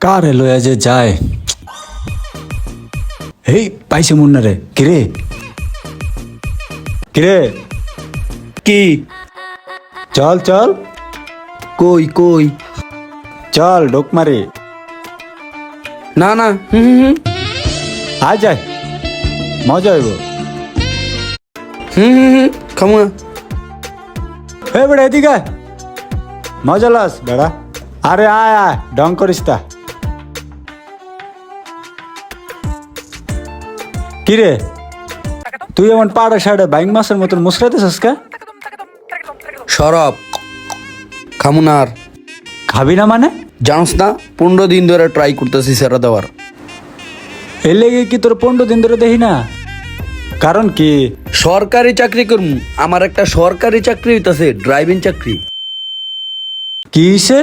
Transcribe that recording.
কারে লয়া যে যায়। এই পাইছে মুন্না রে। কিরে কিরে, কি? চল চল কই কই? চল ঢোক মারি। না না, হুম আয় যায়, মজা হইব। খামু না। হে বেড়া এদিকে আয়। মজা লাস বেড়া। আরে আয় আয়, ডং করিস তা। কিরে তুই এমন পাড়া সাড়ে বাইং মাসের মতন মুসরাইতেছিস কে? সরব খামু না আর। খাবি না মানে? জানোস না 15 দিন ধরে ট্রাই করতেছি সেরা দেওয়ার। এর লেগে কি তোর 15 দিন ধরে দেখি না? কারণ কি? সরকারি চাকরি করমু, আমার একটা সরকারি চাকরি হইতাছে, ড্রাইভিং চাকরি। কি হইছে?